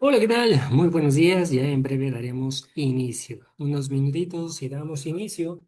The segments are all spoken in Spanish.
Hola, ¿qué tal? Muy buenos días. Ya en breve daremos inicio. Unos minutitos y damos inicio.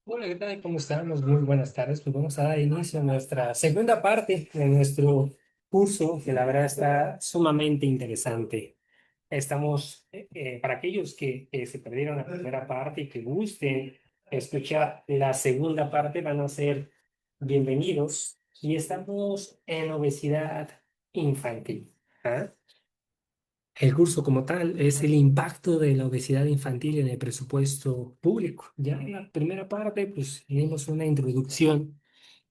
Hola, ¿qué tal? ¿Cómo estamos? Muy buenas tardes. Pues vamos a dar inicio a nuestra segunda parte de nuestro curso, que la verdad está sumamente interesante. Para aquellos que se perdieron la primera parte y que gusten escuchar la segunda parte, van a ser bienvenidos. Y estamos en obesidad infantil. ¿Ah? El curso como tal es el impacto de la obesidad infantil en el presupuesto público. Ya en la primera parte, pues dimos una introducción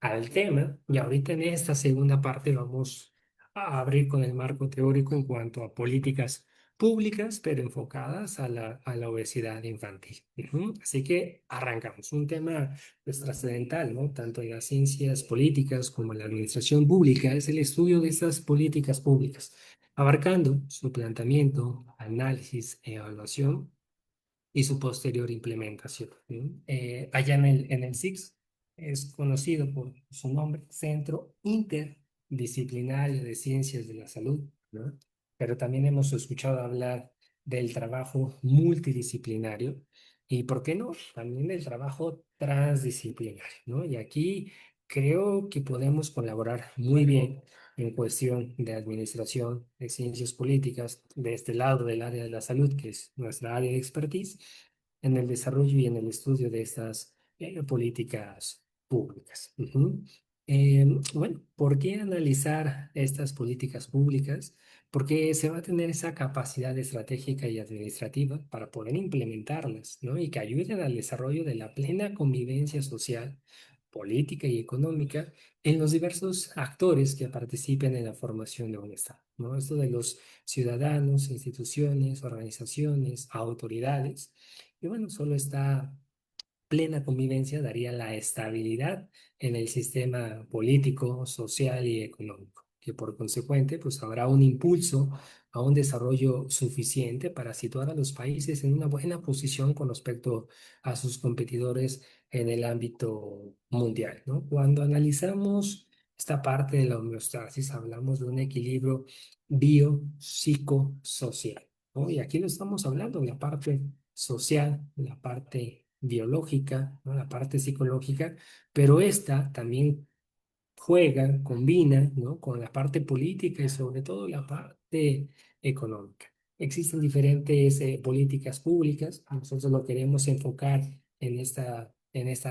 al tema y ahorita en esta segunda parte vamos a abrir con el marco teórico en cuanto a políticas públicas, pero enfocadas a la obesidad infantil. Ujú. Así que arrancamos. Un tema pues, trascendental, ¿no? Tanto en las ciencias políticas como en la administración pública, es el estudio de estas políticas públicas abarcando su planteamiento, análisis e evaluación y su posterior implementación. ¿Sí? Allá en el SIX es conocido por su nombre, Centro Interdisciplinario de Ciencias de la Salud, ¿no? Pero también hemos escuchado hablar del trabajo multidisciplinario y, ¿por qué no? También del trabajo transdisciplinario, ¿no? Y aquí creo que podemos colaborar muy bien en cuestión de administración, de ciencias políticas, de este lado del área de la salud, que es nuestra área de expertise, en el desarrollo y en el estudio de estas políticas públicas. Ujú. Bueno, ¿por qué analizar estas políticas públicas? Porque se va a tener esa capacidad estratégica y administrativa para poder implementarlas, ¿no? Y que ayuden al desarrollo de la plena convivencia social, política y económica en los diversos actores que participen en la formación de un Estado, ¿no? Esto de los ciudadanos, instituciones, organizaciones, autoridades. Y bueno, solo esta plena convivencia daría la estabilidad en el sistema político, social y económico, que por consecuente pues habrá un impulso a un desarrollo suficiente para situar a los países en una buena posición con respecto a sus competidores en el ámbito mundial, ¿no? Cuando analizamos esta parte de la homeostasis, hablamos de un equilibrio biopsicosocial, ¿no? Y aquí no estamos hablando de la parte social, la parte biológica, ¿no? La parte psicológica, pero esta también juega, combina, ¿no? Con la parte política y sobre todo la parte económica. Existen diferentes políticas públicas, nosotros lo queremos enfocar en esta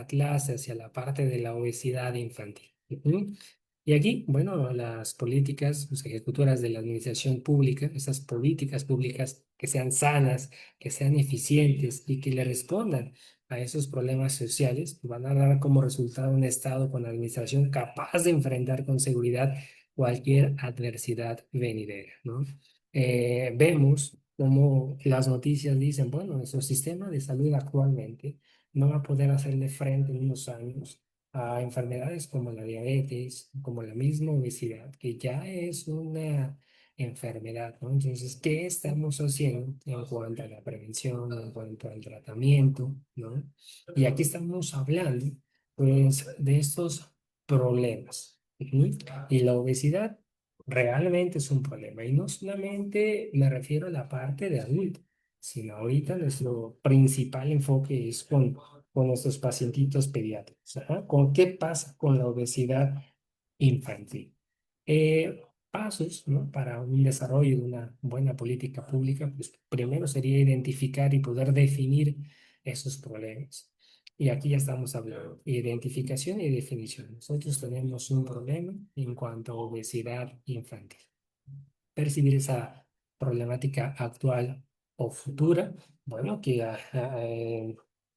clase hacia la parte de la obesidad infantil. Ujú. Y aquí, bueno, las políticas pues, ejecutoras de la administración pública, esas políticas públicas que sean sanas, que sean eficientes y que le respondan a esos problemas sociales, van a dar como resultado un Estado con administración capaz de enfrentar con seguridad cualquier adversidad venidera, ¿no? Vemos como las noticias dicen, bueno, nuestro sistema de salud actualmente no va a poder hacerle frente en unos años a enfermedades como la diabetes, como la misma obesidad, que ya es una enfermedad, ¿no? Entonces, ¿qué estamos haciendo en cuanto a la prevención, en cuanto al tratamiento, ¿no? Y aquí estamos hablando, pues, de estos problemas. Ujú. Y la obesidad realmente es un problema. Y no solamente me refiero a la parte de adulto, sino ahorita nuestro principal enfoque es con nuestros pacientitos pediátricos. Ajá. ¿Con qué pasa con la obesidad infantil? Pasos, ¿no? Para un desarrollo de una buena política pública, pues primero sería identificar y poder definir esos problemas. Y aquí ya estamos hablando de identificación y definición. Nosotros tenemos un problema en cuanto a obesidad infantil. Percibir esa problemática actual o futura, bueno, que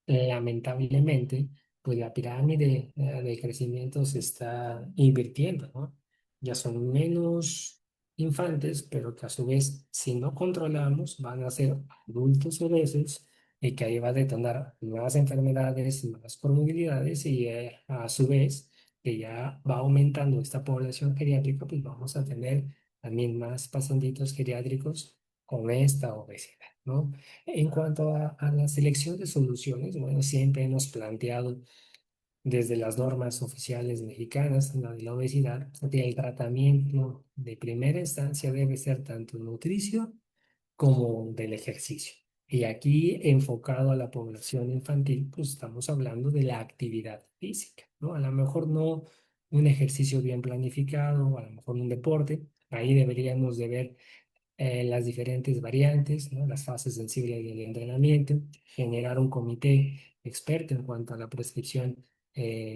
lamentablemente, pues la pirámide de crecimiento se está invirtiendo, ¿no? Ya son menos infantes, pero que a su vez, si no controlamos, van a ser adultos obesos y que ahí va a detonar más enfermedades, más comorbilidades y a su vez, que ya va aumentando esta población geriátrica, pues vamos a tener también más pacientitos geriátricos con esta obesidad, ¿no? En cuanto a la selección de soluciones, bueno, siempre hemos planteado desde las normas oficiales mexicanas, la de la obesidad, que el tratamiento de primera instancia debe ser tanto nutricio como del ejercicio. Y aquí, enfocado a la población infantil, pues estamos hablando de la actividad física, ¿no? A lo mejor no un ejercicio bien planificado, a lo mejor un deporte. Ahí deberíamos de ver las diferentes variantes, ¿no? Las fases sensibles del entrenamiento, generar un comité experto en cuanto a la prescripción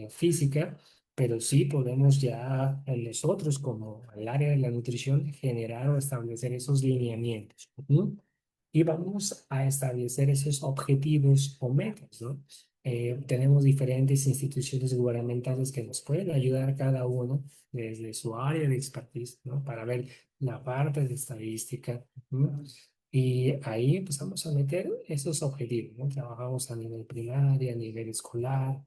física, pero sí podemos ya nosotros como el área de la nutrición generar o establecer esos lineamientos. Ujú. Y vamos a establecer esos objetivos o metas, ¿no? Tenemos diferentes instituciones gubernamentales que nos pueden ayudar cada uno desde su área de expertise, ¿no? Para ver la parte de estadística. ¿No? Y ahí empezamos a meter esos objetivos, ¿no? Trabajamos a nivel primario, a nivel escolar,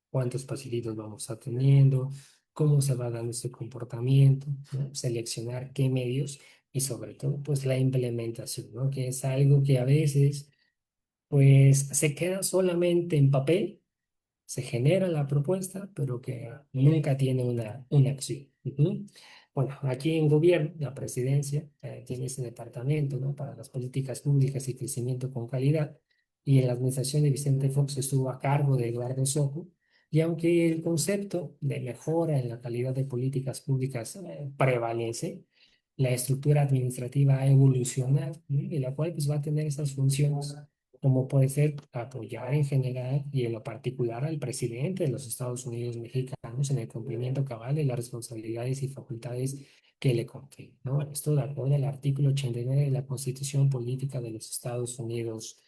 cuántos pacientes vamos a teniendo, cómo se va dando ese comportamiento, ¿no? Seleccionar qué medios y sobre todo, pues la implementación, ¿no? Que es algo que a veces, pues se queda solamente en papel, se genera la propuesta, pero que nunca tiene una acción. Ujú. Bueno, aquí en gobierno, la presidencia tiene ese departamento, ¿no? Para las políticas públicas y crecimiento con calidad, y en la administración de Vicente Fox estuvo a cargo de Eduardo Sojo, y aunque el concepto de mejora en la calidad de políticas públicas prevalece, la estructura administrativa ha evolucionado, ¿no? Y la cual pues va a tener esas funciones como puede ser apoyar en general y en lo particular al presidente de los Estados Unidos mexicanos en el cumplimiento cabal de las responsabilidades y facultades que le confieren, ¿no? Esto de acuerdo al artículo 89 de la Constitución Política de los Estados Unidos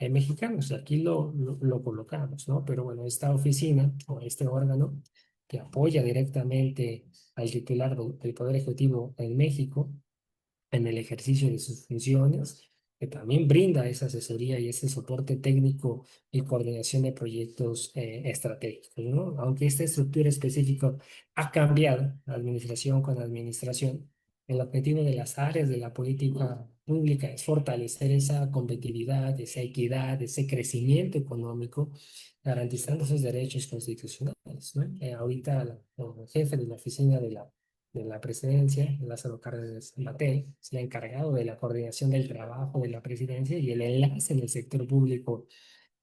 mexicanos. Aquí lo colocamos, ¿no? Pero bueno, esta oficina o este órgano que apoya directamente al titular del Poder Ejecutivo en México, en el ejercicio de sus funciones, que también brinda esa asesoría y ese soporte técnico y coordinación de proyectos estratégicos, ¿no? Aunque esta estructura específica ha cambiado administración con administración, el objetivo de las áreas de la política pública es fortalecer esa competitividad, esa equidad, ese crecimiento económico, garantizando esos derechos constitucionales, ¿no? Ahorita el jefe de la oficina de la presidencia, Lázaro Cárdenas Matei, es el encargado de la coordinación del trabajo de la presidencia y el enlace en el sector público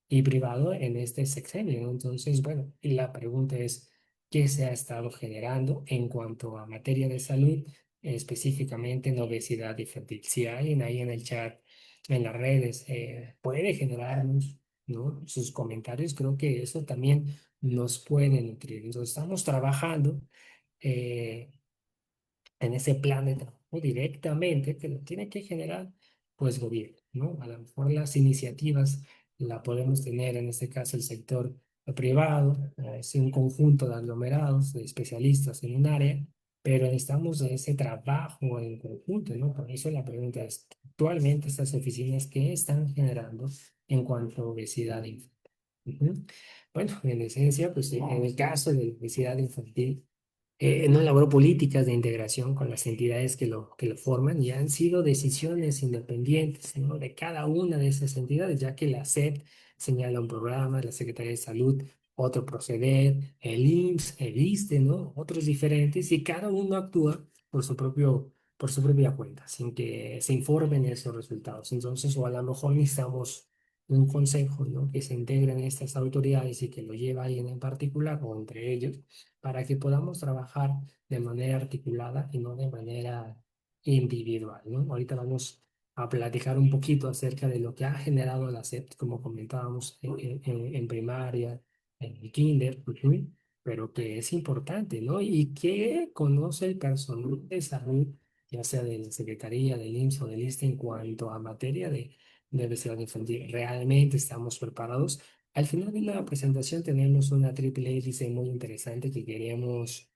y privado en este sexenio, ¿no? Entonces, bueno, y la pregunta es, ¿qué se ha estado generando en cuanto a materia de salud, específicamente en obesidad infantil? Si alguien ahí en el chat, en las redes, puede generarnos, ¿no? Sus comentarios, creo que eso también nos puede nutrir. Entonces, estamos trabajando. eh, en ese plan de trabajo directamente que lo tiene que generar pues gobierno, ¿no? A lo mejor las iniciativas la podemos tener en este caso el sector privado, es un conjunto de aglomerados, de especialistas en un área, pero necesitamos de ese trabajo en conjunto, ¿no? Por eso la pregunta es, actualmente estas oficinas, ¿qué están generando en cuanto a obesidad infantil? Ujú. Bueno, en esencia, pues en el caso de la obesidad infantil, no elaboró políticas de integración con las entidades que lo forman y han sido decisiones independientes, ¿no? De cada una de esas entidades, ya que la SEP señala un programa, la Secretaría de Salud otro proceder, el IMSS, el ISSSTE, ¿no? Otros diferentes y cada uno actúa por su propia cuenta, sin que se informen esos resultados. Entonces, o a lo mejor necesitamos un consejo, ¿no? Que se integren estas autoridades y que lo lleve alguien en particular o entre ellos para que podamos trabajar de manera articulada y no de manera individual, ¿no? Ahorita vamos a platicar un poquito acerca de lo que ha generado la SEP, como comentábamos en primaria, en el kinder, ujú, pero que es importante, ¿no? Y que conoce el personal de salud, ya sea de la Secretaría, del IMSS o del ISSSTE, en cuanto a materia de obesidad infantil. ¿Realmente estamos preparados? Al final de la presentación tenemos una triple hélice muy interesante que queríamos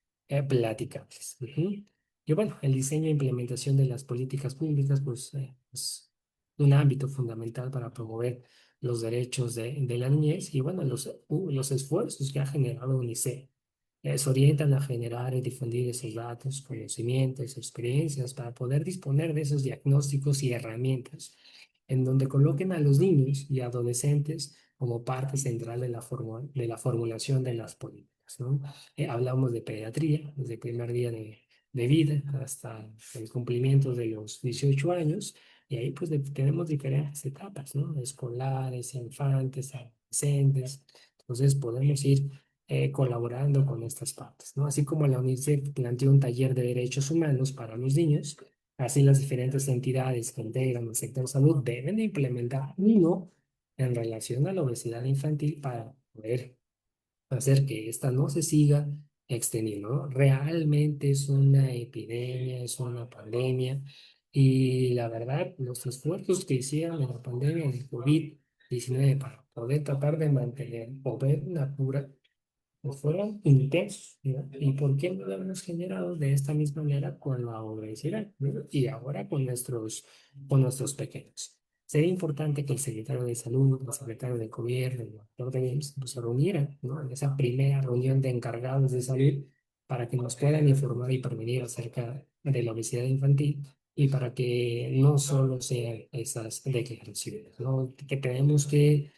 platicarles. Ujú. Y bueno, el diseño e implementación de las políticas públicas, pues es un ámbito fundamental para promover los derechos de la niñez y bueno, los esfuerzos que ha generado UNICEF se orientan a generar y difundir esos datos, conocimientos, experiencias para poder disponer de esos diagnósticos y herramientas en donde coloquen a los niños y adolescentes como parte central de de la formulación de las políticas, ¿no? Hablamos de pediatría, desde el primer día de vida hasta el cumplimiento de los 18 años, y ahí pues tenemos diferentes etapas, ¿no? Escolares, infantes, adolescentes, entonces podemos ir colaborando con estas partes, ¿no? Así como la UNICEF planteó un taller de derechos humanos para los niños, así las diferentes entidades que integran el sector salud deben de implementar uno en relación a la obesidad infantil para poder hacer que esta no se siga extendiendo, ¿no? Realmente es una epidemia, es una pandemia y la verdad, los esfuerzos que hicieron en la pandemia del COVID-19 para poder tratar de mantener o ver una cura pues fueron intensos, ¿no? ¿Y por qué no lo hemos generado de esta misma manera con la obesidad, ¿no? Y ahora con nuestros pequeños? Sería importante que el secretario de Salud, el secretario de Gobierno, el doctor de IMSS, pues, se reunieran, ¿no? En esa primera reunión de encargados de salud para que nos puedan informar y prevenir acerca de la obesidad infantil y para que no solo sean esas declaraciones, ¿no? Que tenemos que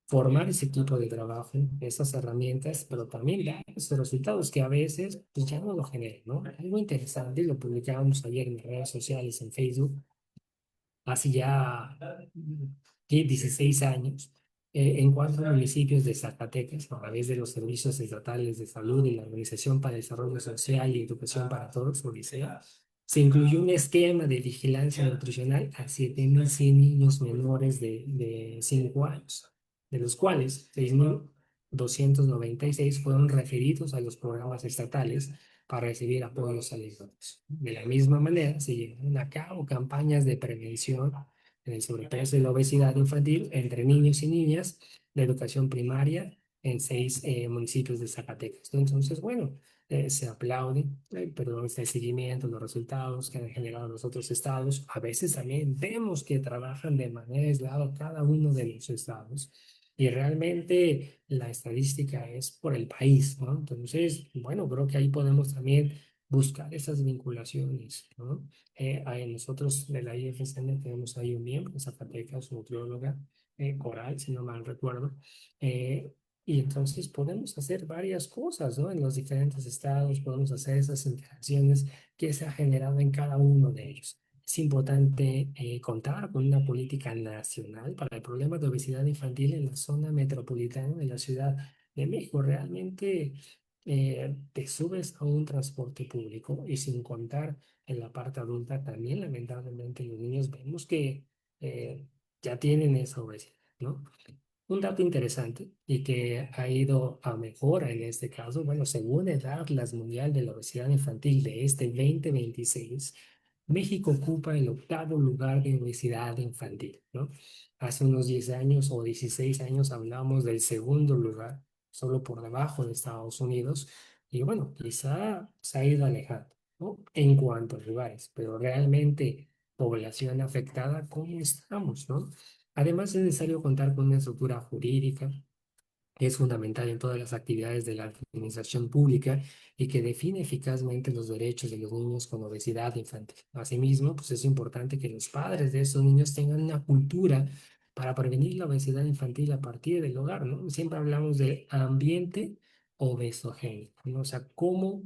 formar ese equipo de trabajo, esas herramientas, pero también dar esos resultados que a veces pues, ya no lo generan, ¿no? Algo interesante, lo publicábamos ayer en las redes sociales, en Facebook, hace ya 16 años, en 4 municipios de Zacatecas, a través de los servicios estatales de salud y la Organización para el Desarrollo Social y Educación para Todos, Odisea, se incluyó un esquema de vigilancia nutricional a 7.100 niños menores de 5 años, de los cuales 6.296 fueron referidos a los programas estatales para recibir apoyos alimentarios. De la misma manera, se llevaron a cabo campañas de prevención en el sobrepeso y la obesidad infantil entre niños y niñas de educación primaria en 6 municipios de Zacatecas, ¿no? Entonces, bueno, se aplaude, perdón, este seguimiento, los resultados que han generado los otros estados. A veces también vemos que trabajan de manera aislada cada uno de los estados. Y realmente la estadística es por el país, ¿no? Entonces, bueno, creo que ahí podemos también buscar esas vinculaciones, ¿no? Nosotros de la IFSN tenemos ahí un miembro, Zacatecas, nutrióloga, Coral, si no mal recuerdo, eh, y entonces podemos hacer varias cosas, ¿no? En los diferentes estados podemos hacer esas interacciones que se ha generado en cada uno de ellos. Es importante contar con una política nacional para el problema de obesidad infantil en la zona metropolitana de la Ciudad de México. Realmente te subes a un transporte público y sin contar en la parte adulta, también lamentablemente los niños vemos que ya tienen esa obesidad, ¿no? Un dato interesante y que ha ido a mejora en este caso, bueno, según el Atlas Mundial de la Obesidad Infantil de este 2026, México ocupa el octavo lugar de obesidad infantil, ¿no? Hace unos 10 años o 16 años hablábamos del segundo lugar, solo por debajo de Estados Unidos, y bueno, quizá se ha ido alejando, ¿no? En cuanto a lugares, pero realmente población afectada, ¿cómo estamos, no? Además, es necesario contar con una estructura jurídica que es fundamental en todas las actividades de la administración pública y que define eficazmente los derechos de los niños con obesidad infantil. Asimismo, pues es importante que los padres de esos niños tengan una cultura para prevenir la obesidad infantil a partir del hogar, ¿no? Siempre hablamos de ambiente obesogénico, ¿no? O sea, cómo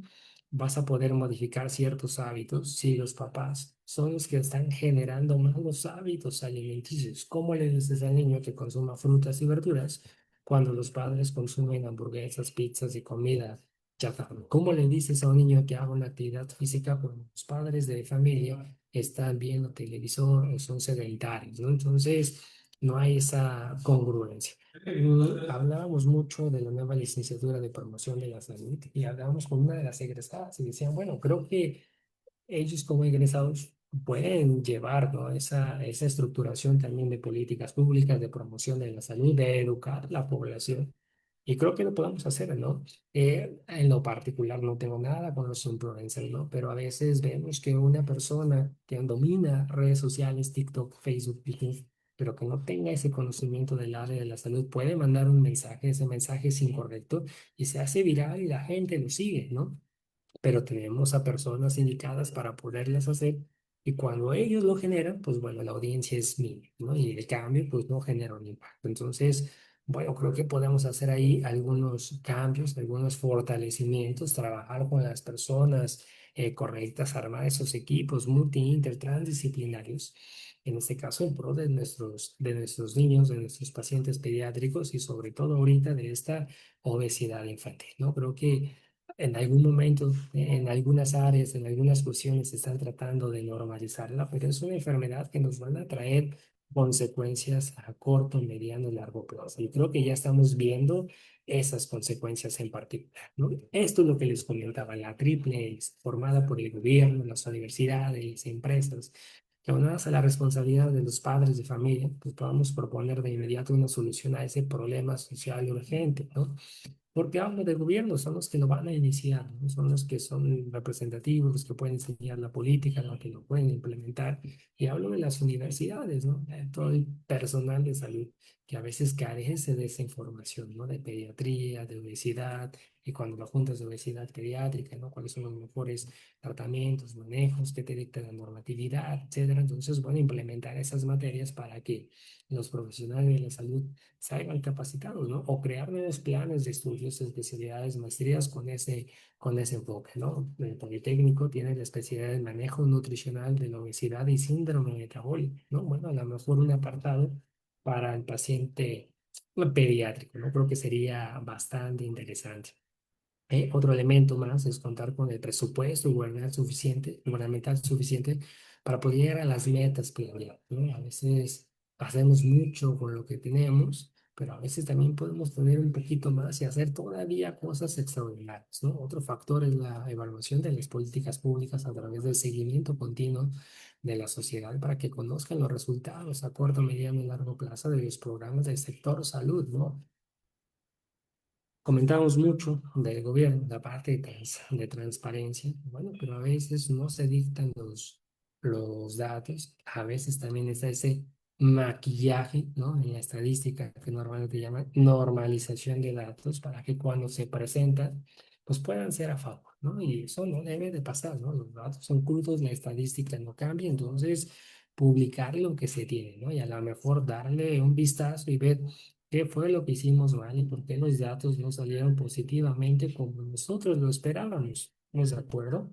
vas a poder modificar ciertos hábitos si los papás son los que están generando malos hábitos alimenticios. ¿Cómo le dices al niño que consuma frutas y verduras cuando los padres consumen hamburguesas, pizzas y comida chatarra? ¿Cómo le dices a un niño que haga una actividad física cuando los padres de familia están viendo televisor o son sedentarios, ¿no? Entonces, no hay esa congruencia. Hablábamos mucho de la nueva licenciatura de promoción de la salud y hablábamos con una de las egresadas y decían, bueno, creo que ellos como egresados pueden llevar, ¿no? esa estructuración también de políticas públicas, de promoción de la salud, de educar a la población. Y creo que lo podemos hacer, ¿no? En lo particular no tengo nada con los influencers, ¿no? Pero a veces vemos que una persona que domina redes sociales, TikTok, Facebook, YouTube, pero que no tenga ese conocimiento del área de la salud, puede mandar un mensaje, ese mensaje es incorrecto y se hace viral y la gente lo sigue, ¿no? Pero tenemos a personas indicadas para poderlas hacer y cuando ellos lo generan, pues bueno, la audiencia es mínima, ¿no? Y el cambio, pues no genera un impacto. Entonces, bueno, creo que podemos hacer ahí algunos cambios, algunos fortalecimientos, trabajar con las personas correctas, armar esos equipos multi, inter, transdisciplinarios. En este caso, en pro de nuestros niños, de nuestros pacientes pediátricos y sobre todo ahorita de esta obesidad infantil, ¿no? Creo que en algún momento, en algunas áreas, en algunas cuestiones se están tratando de normalizarla, pero es una enfermedad que nos van a traer consecuencias a corto, mediano y largo plazo. Y creo que ya estamos viendo esas consecuencias en particular, ¿no? Esto es lo que les comentaba, la triple X, formada por el gobierno, las universidades, empresas, que aunadas a la responsabilidad de los padres de familia, pues podamos proponer de inmediato una solución a ese problema social urgente, ¿no? Porque hablo de gobierno, son los que lo van a iniciar, ¿no? Son los que son representativos, los que pueden enseñar la política, los que lo pueden implementar. Y hablo de las universidades, ¿no? De todo el personal de salud que a veces carece de esa información, ¿no? De pediatría, de obesidad, y cuando lo juntas de obesidad pediátrica, ¿no? ¿Cuáles son los mejores tratamientos, manejos, qué te dicta la normatividad, etcétera? Entonces, bueno, implementar esas materias para que los profesionales de la salud salgan capacitados, ¿no? O crear nuevos planes de estudios, especialidades, maestrías con ese enfoque, ¿no? El Politécnico tiene la especialidad de manejo nutricional de la obesidad y síndrome metabólico, ¿no? Bueno, a lo mejor un apartado para el paciente pediátrico, ¿no? Creo que sería bastante interesante. Otro elemento más es contar con el presupuesto gubernamental suficiente para poder llegar a las metas planeadas, ¿no? A veces hacemos mucho con lo que tenemos, pero a veces también podemos tener un poquito más y hacer todavía cosas extraordinarias, ¿no? Otro factor es la evaluación de las políticas públicas a través del seguimiento continuo de la sociedad para que conozcan los resultados a corto, mediano y largo plazo de los programas del sector salud, ¿no? Comentamos mucho del gobierno, la parte de transparencia, bueno, pero a veces no se dictan los datos, a veces también está ese maquillaje, ¿no? En la estadística que normalmente llaman normalización de datos para que cuando se presentan, pues puedan ser a favor, ¿no? Y eso no debe de pasar, ¿no? Los datos son crudos, la estadística no cambia, entonces publicar lo que se tiene, ¿no? Y a lo mejor darle un vistazo y ver qué fue lo que hicimos mal y por qué los datos no salieron positivamente como nosotros lo esperábamos. ¿Estamos de acuerdo?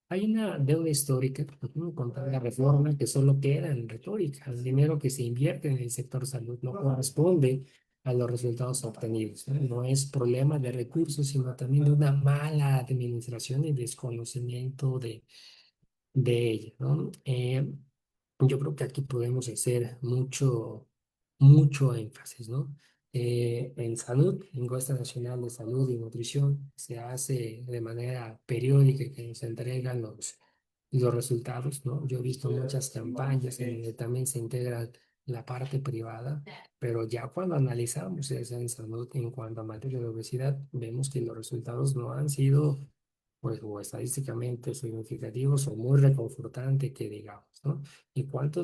Hay una deuda histórica contra la reforma que solo queda en retórica. El dinero que se invierte en el sector salud no corresponde a los resultados obtenidos, ¿no? No es problema de recursos, sino también de una mala administración y desconocimiento de ella, ¿no? Yo creo que aquí podemos hacer mucho énfasis, ¿no? En salud, encuesta nacional de salud y nutrición, se hace de manera periódica que nos entregan los resultados, ¿no? Yo he visto muchas campañas en donde también se integra la parte privada, pero ya cuando analizamos eso en salud en cuanto a materia de obesidad, vemos que los resultados no han sido, pues, o estadísticamente significativos o muy reconfortantes que digamos, ¿no? ¿Y cuánto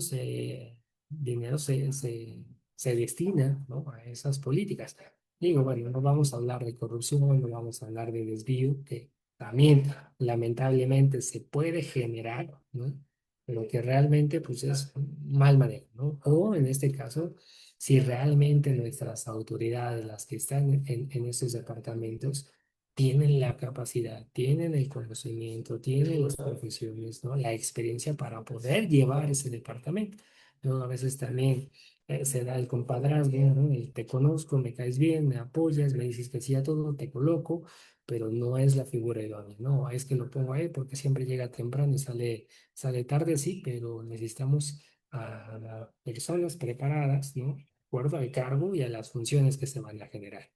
dinero se destina, ¿no? A esas políticas? Digo, bueno, no vamos a hablar de corrupción, no vamos a hablar de desvío, que también lamentablemente se puede generar, ¿no? Pero que realmente pues es mal manejo, ¿no? O en este caso, si realmente nuestras autoridades, las que están en estos departamentos, tienen la capacidad, tienen el conocimiento, tienen las profesiones, ¿no? La experiencia para poder llevar ese departamento. Luego a veces también se da el compadrazgo, ¿no? El te conozco, me caes bien, me apoyas, me dices que sí a todo, te coloco, pero no es la figura idónea, no, es que lo pongo ahí porque siempre llega temprano y sale tarde, sí, pero necesitamos a personas preparadas, ¿no? De acuerdo al cargo y a las funciones que se van a generar.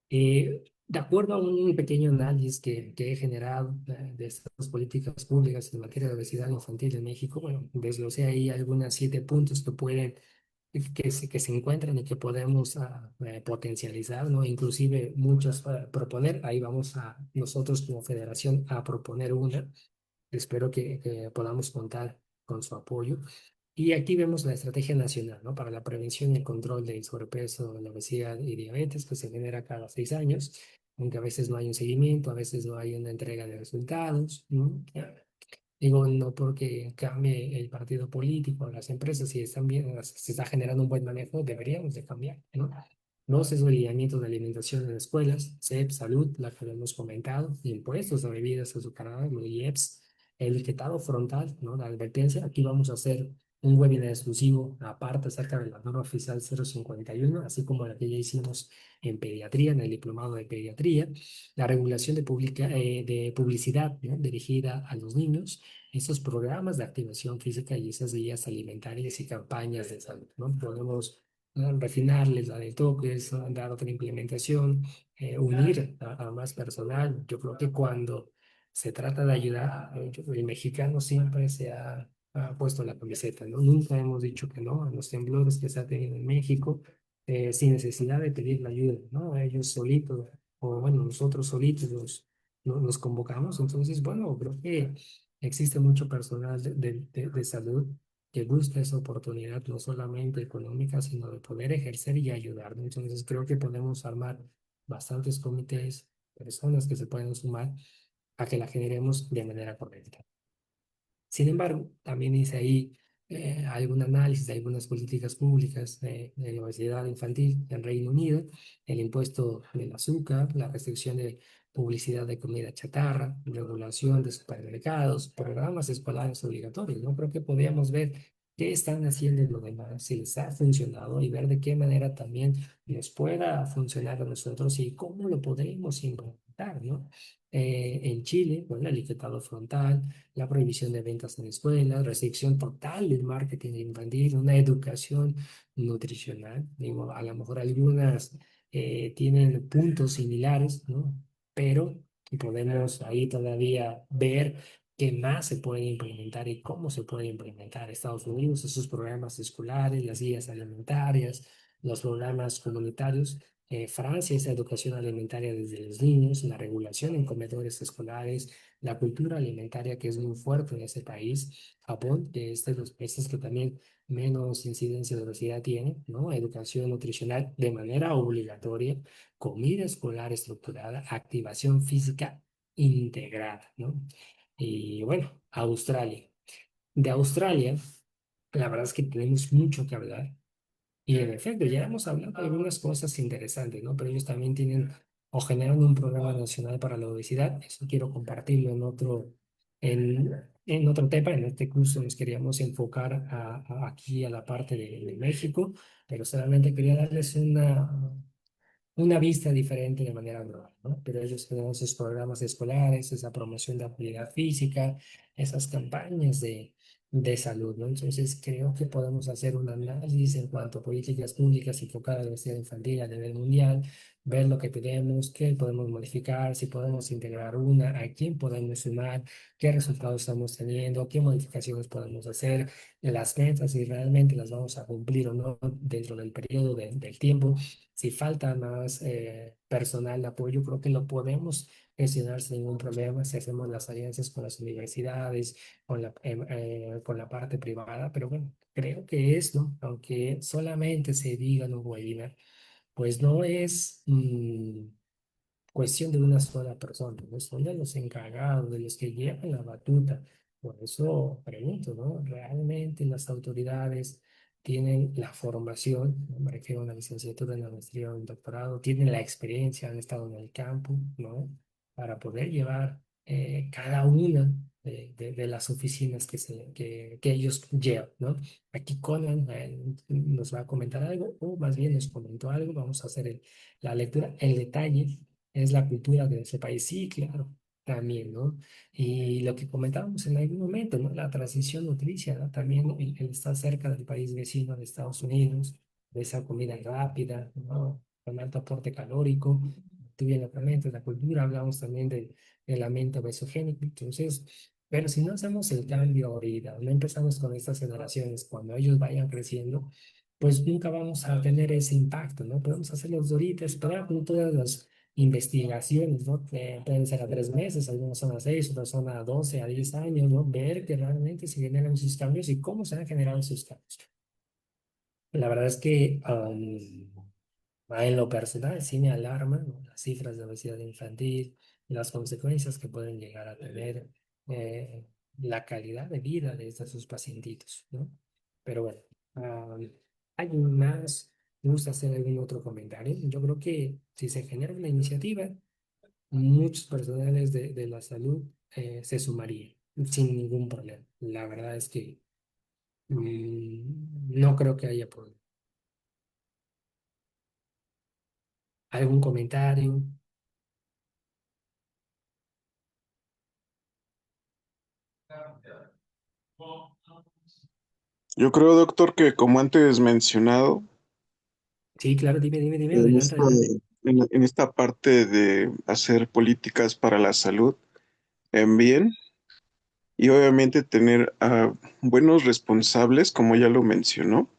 De acuerdo a un pequeño análisis que he generado de estas políticas públicas en materia de obesidad infantil en México, bueno, desglosé ahí algunas 7 puntos que pueden que se encuentran y que podemos potencializar, ¿no? Inclusive muchos proponer. Ahí vamos a nosotros como federación a proponer una. Espero que podamos contar con su apoyo. Y aquí vemos la estrategia nacional, ¿no? Para la prevención y el control del sobrepeso, la obesidad y diabetes que se genera cada 6 años, aunque a veces no hay un seguimiento, a veces no hay una entrega de resultados, ¿no? Digo, no porque cambie el partido político, las empresas, si están bien, se está generando un buen manejo, deberíamos de cambiar, ¿no? Los lineamientos de alimentación en escuelas, SEP, salud, la que hemos comentado, impuestos a bebidas azucaradas, los IEPS, el etiquetado frontal, ¿no? La advertencia, aquí vamos a hacer un webinar exclusivo aparte acerca de la norma oficial 051, así como la que ya hicimos en pediatría, en el diplomado de pediatría, la regulación de publicidad, ¿no? Dirigida a los niños, esos programas de activación física y esas guías alimentarias y campañas de salud, ¿no? Podemos refinarles la de toques, ¿no? Dar otra implementación, unir a más personal. Yo creo que cuando se trata de ayudar, el mexicano siempre ha puesto la camiseta, ¿no? Nunca hemos dicho que no a los temblores que se ha tenido en México, sin necesidad de pedir la ayuda, ¿no? Ellos solitos, o bueno, nosotros solitos nos convocamos. Entonces, bueno, creo que existe mucho personal de salud que busca esa oportunidad, no solamente económica, sino de poder ejercer y ayudar, ¿no? Entonces, creo que podemos armar bastantes comités, personas que se pueden sumar a que la generemos de manera correcta. Sin embargo, también hice ahí algún análisis de algunas políticas públicas de la obesidad infantil en Reino Unido, el impuesto del azúcar, la restricción de publicidad de comida chatarra, regulación de supermercados, programas escolares obligatorios. ¿No? Creo que podríamos ver qué están haciendo en lo demás, si les ha funcionado y ver de qué manera también nos pueda funcionar a nosotros y cómo lo podemos implementar, ¿no? En Chile, bueno, el etiquetado frontal, la prohibición de ventas en escuelas, restricción total del marketing infantil, una educación nutricional. Digo, a lo mejor algunas tienen puntos similares, ¿no? Pero podemos ahí todavía ver qué más se puede implementar y cómo se puede implementar. Estados Unidos, esos programas escolares, las guías alimentarias, los programas comunitarios. Francia, esa educación alimentaria desde los niños, la regulación en comedores escolares, la cultura alimentaria que es muy fuerte en ese país. Japón, que es de los países que también menos incidencia de obesidad tiene, ¿no? Educación nutricional de manera obligatoria, comida escolar estructurada, activación física integrada, ¿no? Y bueno, Australia. De Australia, la verdad es que tenemos mucho que hablar. Y en efecto, ya hemos hablado de algunas cosas interesantes, ¿no? Pero ellos también tienen o generan un programa nacional para la obesidad. Eso quiero compartirlo en otro tema. En este curso nos queríamos enfocar aquí a la parte de México, pero solamente quería darles una vista diferente de manera global, ¿no? Pero ellos tienen esos programas escolares, esa promoción de actividad física, esas campañas de salud, ¿no? Entonces creo que podemos hacer un análisis en cuanto a políticas públicas enfocadas en la obesidad infantil a nivel mundial, ver lo que tenemos, qué podemos modificar, si podemos integrar una, a quién podemos sumar, qué resultados estamos teniendo, qué modificaciones podemos hacer, las metas, si realmente las vamos a cumplir o no dentro del periodo del tiempo. Si falta más personal de apoyo, creo que lo podemos gestionar sin ningún problema si hacemos las alianzas con las universidades, con la parte privada, pero bueno, creo que esto, aunque solamente se diga en un webinar, pues no es cuestión de una sola persona, ¿no? Son de los encargados, de los que llevan la batuta. Por eso pregunto, ¿no? ¿Realmente las autoridades tienen la formación, ¿no? Me refiero a una licenciatura, una maestría, un doctorado, tienen la experiencia, han estado en el campo, ¿no? Para poder llevar cada una de las oficinas que ellos llevan, ¿no? Aquí Conan nos va a comentar algo, o más bien nos comentó algo, vamos a hacer la lectura, el detalle es la cultura de ese país. Sí, claro, también, ¿no? Y lo que comentábamos en algún momento, ¿no? La transición nutricia, ¿no? También el estar cerca del país vecino de Estados Unidos, de esa comida rápida, ¿no? Con alto aporte calórico. Tú bien lo comentas, la cultura, hablamos también del ambiente obesogénico. Entonces, pero si no hacemos el cambio ahorita, no empezamos con estas generaciones, cuando ellos vayan creciendo, pues nunca vamos a tener ese impacto, ¿no? Podemos hacer los doritos, pero con todas las investigaciones, ¿no? Que pueden ser a 3 meses, algunas son a 6, otras son a 12, a 10 años, ¿no? Ver que realmente se generan esos cambios y cómo se han generado esos cambios. La verdad es que en lo personal sí me alarman, ¿no? Las cifras de obesidad infantil, las consecuencias que pueden llegar a tener eh, la calidad de vida de estos pacientitos, ¿no? Pero bueno, ¿hay más? ¿Me gusta hacer algún otro comentario? Yo creo que si se genera una iniciativa, muchos personales de la salud se sumarían sin ningún problema. La verdad es que no creo que haya problema. ¿Algún comentario? Yo creo, doctor, que como antes mencionado, Sí, claro, dime, en adelante, esta, adelante. en esta parte de hacer políticas para la salud en bien y obviamente tener a buenos responsables, como ya lo mencionó,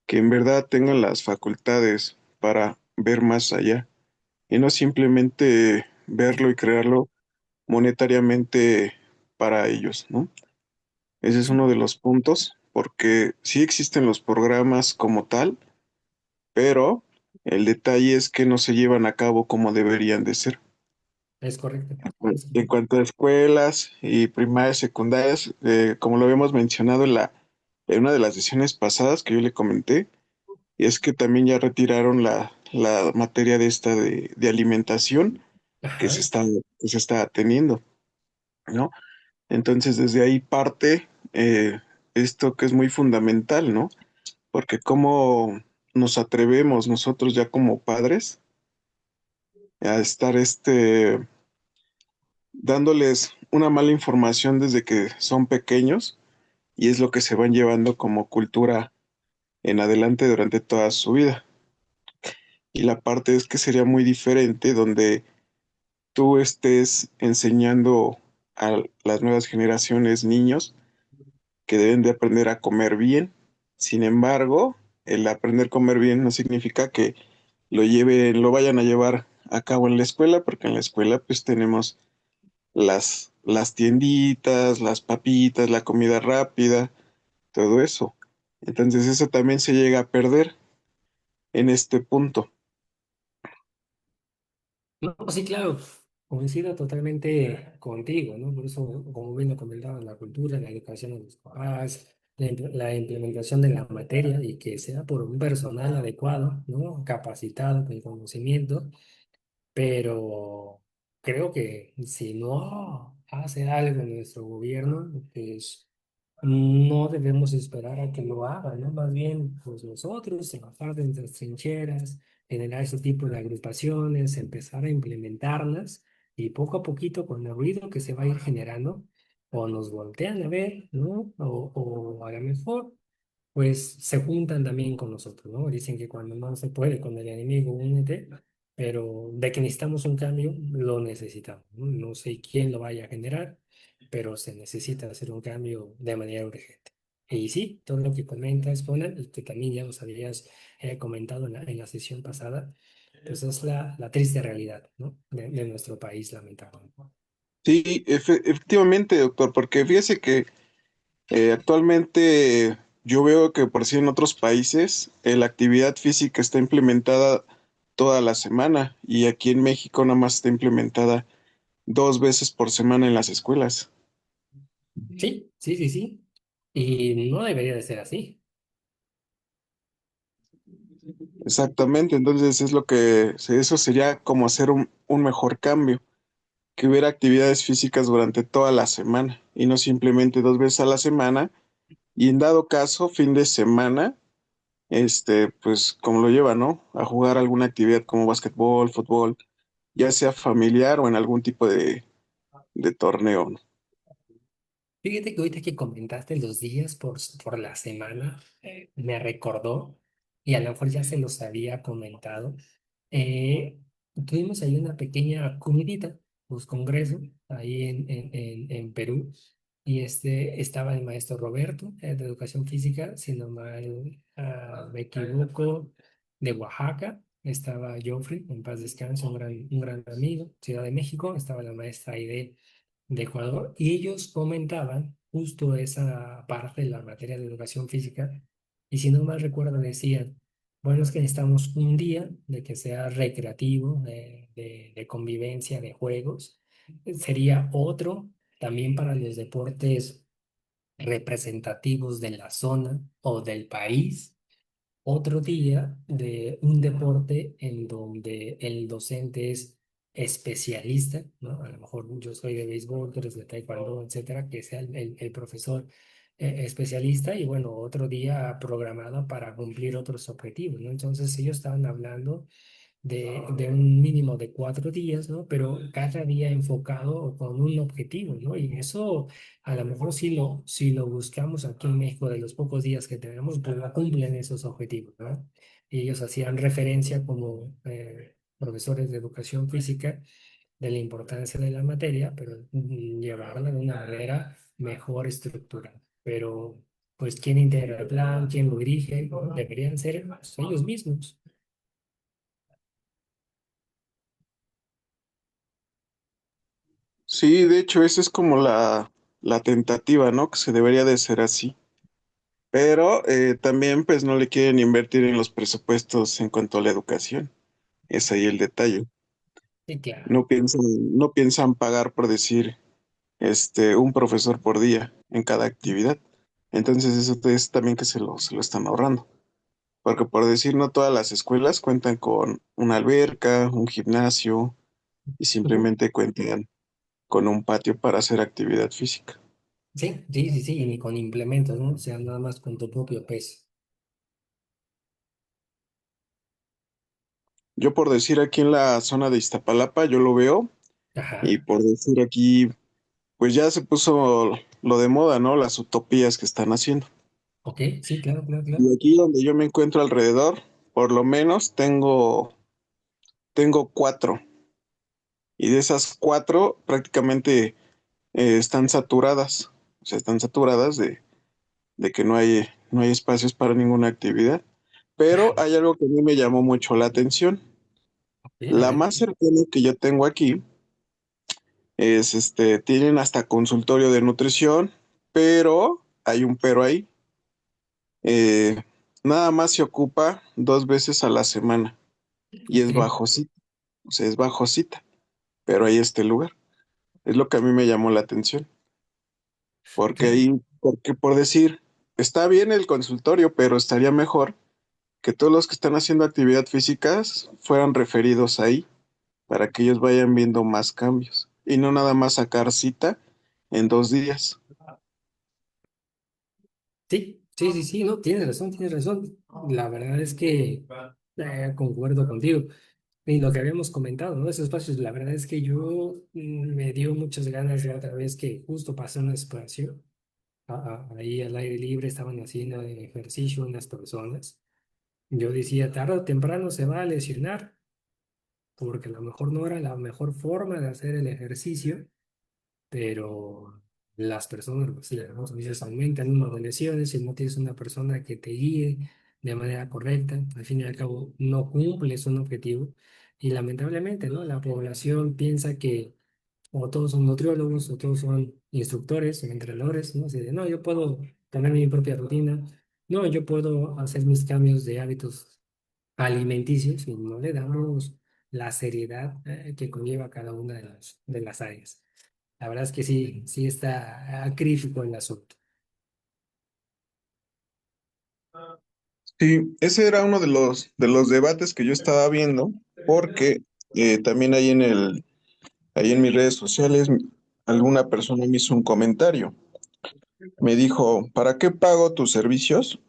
que en verdad tengan las facultades para ver más allá y no simplemente verlo y crearlo monetariamente para ellos, ¿no? Ese es uno de los puntos, porque sí existen los programas como tal, pero el detalle es que no se llevan a cabo como deberían de ser. Es correcto. En cuanto a escuelas y primarias, secundarias, como lo habíamos mencionado en una de las sesiones pasadas que yo le comenté, y es que también ya retiraron la materia de esta de alimentación que Ajá, que se está teniendo, ¿no? Entonces desde ahí parte esto que es muy fundamental, ¿no? Porque cómo nos atrevemos nosotros ya como padres a estar dándoles una mala información desde que son pequeños y es lo que se van llevando como cultura en adelante durante toda su vida. Y la parte es que sería muy diferente donde tú estés enseñando a las nuevas generaciones, niños, que deben de aprender a comer bien. Sin embargo, el aprender a comer bien no significa que lo vayan a llevar a cabo en la escuela, porque en la escuela pues tenemos las tienditas, las papitas, la comida rápida, todo eso. Entonces eso también se llega a perder en este punto. no, sí, claro, coincido totalmente contigo, ¿no? Por eso, como bien lo comentaba, la cultura, la educación de los papás, la implementación de la materia y que sea por un personal adecuado, ¿no? Capacitado, con conocimiento, pero creo que si no hace algo nuestro gobierno, pues no debemos esperar a que lo haga, ¿no? Más bien, pues nosotros trabajar desde las trincheras, generar ese tipo de agrupaciones, empezar a implementarlas y poco a poquito con el ruido que se va a ir generando, o nos voltean a ver, ¿no? O a lo mejor, pues se juntan también con nosotros, ¿no? Dicen que cuando no se puede con el enemigo, únete. pero de que necesitamos un cambio, lo necesitamos, ¿no? No sé quién lo vaya a generar, pero se necesita hacer un cambio de manera urgente. Y sí, todo lo que comentas, Conan, y que también ya nos habías comentado en la sesión pasada, pues es la triste realidad, ¿no? De nuestro país, lamentablemente. Sí, efectivamente, doctor, porque fíjese que actualmente yo veo que por sí en otros países la actividad física está implementada toda la semana y aquí en México nada más está implementada 2 veces por semana en las escuelas. Sí, sí, sí, sí. Y no debería de ser así. Exactamente, entonces es lo que, eso sería como hacer un mejor cambio, que hubiera actividades físicas durante toda la semana y no simplemente 2 veces a la semana y en dado caso, fin de semana, pues como lo lleva, ¿no? A jugar alguna actividad como básquetbol, fútbol, ya sea familiar o en algún tipo de torneo, ¿no? Fíjate que ahorita que comentaste los días por la semana, me recordó, y a lo mejor ya se los había comentado, eh, tuvimos ahí una pequeña comidita, pues congreso, ahí en Perú, y estaba el maestro Roberto, de Educación Física, si no mal me equivoco, de Oaxaca, estaba Joffrey, en paz descanse, un gran amigo, Ciudad de México, estaba la maestra Aide de Ecuador, y ellos comentaban justo esa parte de la materia de educación física, y si no mal recuerdo decían, bueno, es que necesitamos un día de que sea recreativo, de convivencia, de juegos. Sería otro también para los deportes representativos de la zona o del país, otro día de un deporte en donde el docente es especialista, ¿no? A lo mejor yo soy de béisbol, tú eres de taekwondo, etcétera, que sea el profesor especialista y bueno, otro día programado para cumplir otros objetivos, ¿no? Entonces ellos estaban hablando de un mínimo de 4 días, ¿no? Pero cada día enfocado con un objetivo, ¿no? Y eso a lo mejor si lo buscamos aquí en México de los pocos días que tenemos, pues no cumplen esos objetivos, ¿no? Y ellos hacían referencia como profesores de educación física de la importancia de la materia, pero llevarla de una manera mejor estructurada. Pero, pues, ¿quién integra el plan? ¿Quién lo dirige? Deberían ser pues, ellos mismos. Sí, de hecho, esa es como la tentativa, ¿no? Que se debería de ser así. Pero también pues no le quieren invertir en los presupuestos en cuanto a la educación. Es ahí el detalle. Sí, claro. No piensan pagar por decir un profesor por día en cada actividad. Entonces eso es también que se lo están ahorrando. Porque por decir, no todas las escuelas cuentan con una alberca, un gimnasio y Ujú. simplemente cuentan con un patio para hacer actividad física. Sí, sí, sí, sí, y ni con implementos, ¿no? O sea, nada más con tu propio peso. Yo por decir aquí en la zona de Iztapalapa, yo lo veo y Ajá, por decir aquí, pues ya se puso lo de moda, ¿no? Las utopías que están haciendo. ok, sí, claro, claro, claro. Y aquí donde yo me encuentro alrededor, por lo menos tengo cuatro. Y de esas cuatro prácticamente están saturadas. O sea, están saturadas de que no hay espacios para ninguna actividad. Pero Ajá, hay algo que a mí me llamó mucho la atención. ok, a La ver, más cercana que yo tengo aquí es tienen hasta consultorio de nutrición, pero hay un pero ahí. eh, Nada más se ocupa 2 veces a la semana y ok, es bajo cita, o sea, es bajo cita, pero ahí está el lugar. Es lo que a mí me llamó la atención, porque sí, ahí, porque por decir, está bien el consultorio, pero estaría mejor que todos los que están haciendo actividad físicas fueran referidos ahí para que ellos vayan viendo más cambios y no nada más sacar cita en 2 días. sí, sí, sí, sí, no, tienes razón, tienes razón. La verdad es que concuerdo contigo. Y lo que habíamos comentado, ¿no? Esos espacios, la verdad es que yo me dio muchas ganas de otra vez que justo pasé un espacio, ahí al aire libre estaban haciendo ejercicio unas personas. Yo decía, tarde o temprano se va a lesionar. porque a lo mejor no era la mejor forma de hacer el ejercicio, pero las personas, pues, sí, ¿no? A veces aumenta el número de lesiones si no tienes una persona que te guíe de manera correcta. Al fin y al cabo, no cumples un objetivo. Y lamentablemente, ¿no? La población piensa que o todos son nutriólogos o todos son instructores o entrenadores, ¿no? Así de, no, yo puedo tener mi propia rutina, no, yo puedo hacer mis cambios de hábitos alimenticios y no le damos la seriedad que conlleva cada una de las áreas. La verdad es que sí, sí está crítico el asunto. Sí, ese era uno de los debates que yo estaba viendo, porque también ahí en mis redes sociales alguna persona me hizo un comentario. Me dijo, ¿para qué pago tus servicios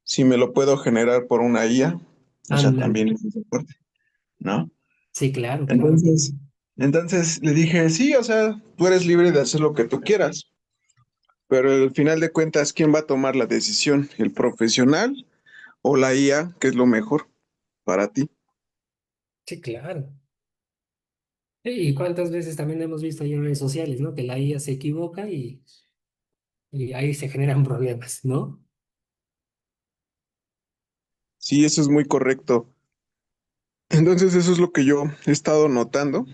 si me lo puedo generar por una IA? O sea, Ándale. también es esa parte, ¿no? Sí, claro, claro. Entonces, entonces le dije, sí, o sea, tú eres libre de hacer lo que tú quieras, pero al final de cuentas, ¿quién va a tomar la decisión? ¿El profesional o la IA, que es lo mejor para ti? Sí, claro. Y cuántas veces también hemos visto ahí en redes sociales, ¿no? Que la IA se equivoca y ahí se generan problemas, ¿no? Sí, eso es muy correcto. Entonces, eso es lo que yo he estado notando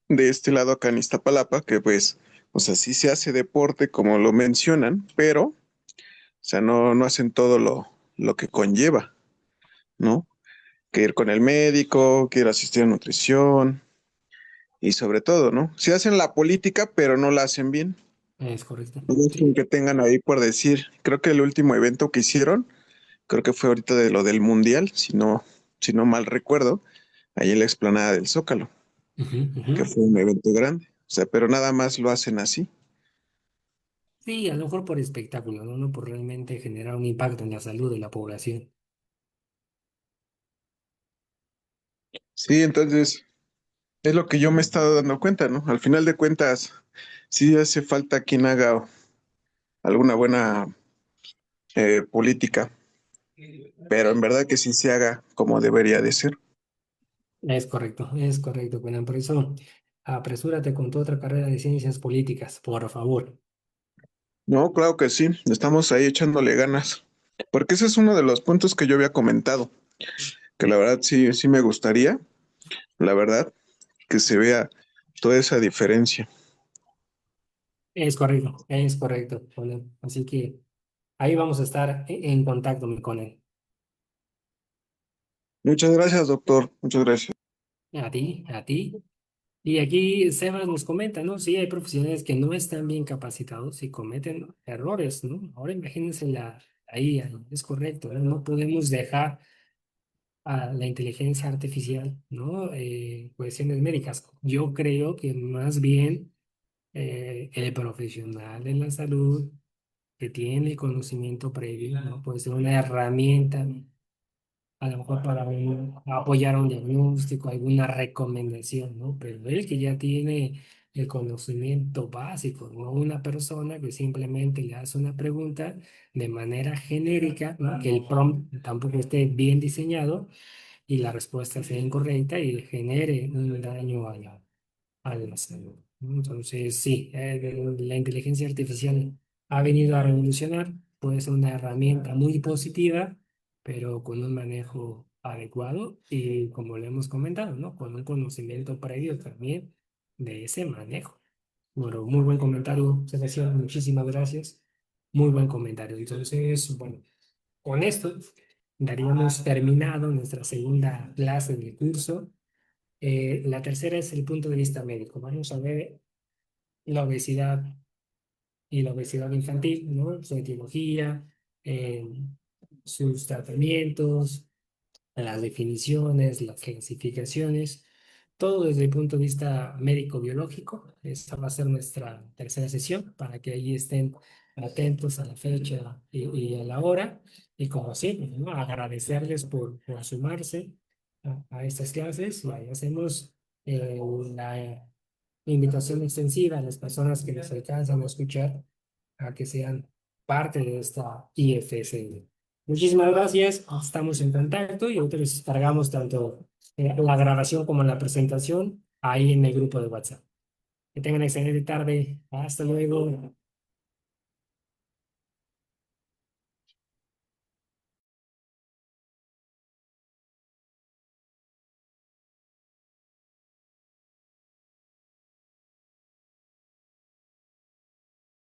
de este lado acá en Iztapalapa, que pues, o sea, sí se hace deporte como lo mencionan, pero, o sea, no hacen todo lo que conlleva, ¿no? Que ir con el médico, que ir a asistir a nutrición y sobre todo, ¿no? Sí hacen la política, pero no la hacen bien. Es correcto. No es Sí. que tengan ahí por decir, creo que el último evento que hicieron, creo que fue ahorita de lo del Mundial, si no mal recuerdo, ahí en la explanada del Zócalo, Ujú, ujú. que fue un evento grande. O sea, pero nada más lo hacen así. Sí, a lo mejor por espectáculo, ¿no? No por realmente generar un impacto en la salud de la población. Sí, entonces es lo que yo me he estado dando cuenta, ¿no? Al final de cuentas, sí hace falta quien haga alguna buena política, pero en verdad que sí se haga como debería de ser. Es correcto, Conan. Por eso, apresúrate con tu otra carrera de ciencias políticas, por favor. No, claro que sí, estamos ahí echándole ganas, porque ese es uno de los puntos que yo había comentado, que la verdad sí, sí me gustaría, la verdad, que se vea toda esa diferencia. Es correcto, Conan. Así que ahí vamos a estar en contacto, mi Conan. Muchas gracias, doctor, muchas gracias. A ti, a ti. Y aquí Sebas nos comenta, ¿no? Sí, hay profesionales que no están bien capacitados y cometen errores, ¿no? Ahora imagínense la IA, es correcto, ¿no? No podemos dejar a la inteligencia artificial, ¿no? Cuestiones médicas. Yo creo que más bien el profesional de la salud que tiene conocimiento previo, ¿no? Puede ser una herramienta a lo mejor para apoyar un diagnóstico, alguna recomendación, ¿no? Pero él que ya tiene el conocimiento básico, no una persona que simplemente le hace una pregunta de manera genérica, ¿no? Que el prompt tampoco esté bien diseñado y la respuesta sea incorrecta y genere un daño a la salud, ¿no? Entonces, sí, la inteligencia artificial ha venido a revolucionar, puede ser una herramienta muy positiva, pero con un manejo adecuado y, como le hemos comentado, ¿no? Con un conocimiento previo también de ese manejo. Bueno, muy buen comentario, Sebastián, muchísimas gracias. Muy buen comentario. Entonces, bueno, con esto daríamos terminado nuestra segunda clase del curso. La tercera es el punto de vista médico. Vamos a ver la obesidad y la obesidad infantil, ¿no? Su etiología, eh, sus tratamientos, las definiciones, las clasificaciones, todo desde el punto de vista médico-biológico. Esta va a ser nuestra tercera sesión para que ahí estén atentos a la fecha y a la hora. Y como siempre, ¿no? Agradecerles por sumarse a estas clases. Y ahí hacemos la invitación extensiva a las personas que nos alcanzan a escuchar a que sean parte de esta IFSM. Muchísimas gracias, estamos en contacto y nosotros les cargamos tanto la grabación como la presentación ahí en el grupo de WhatsApp. Que tengan excelente tarde. Hasta luego.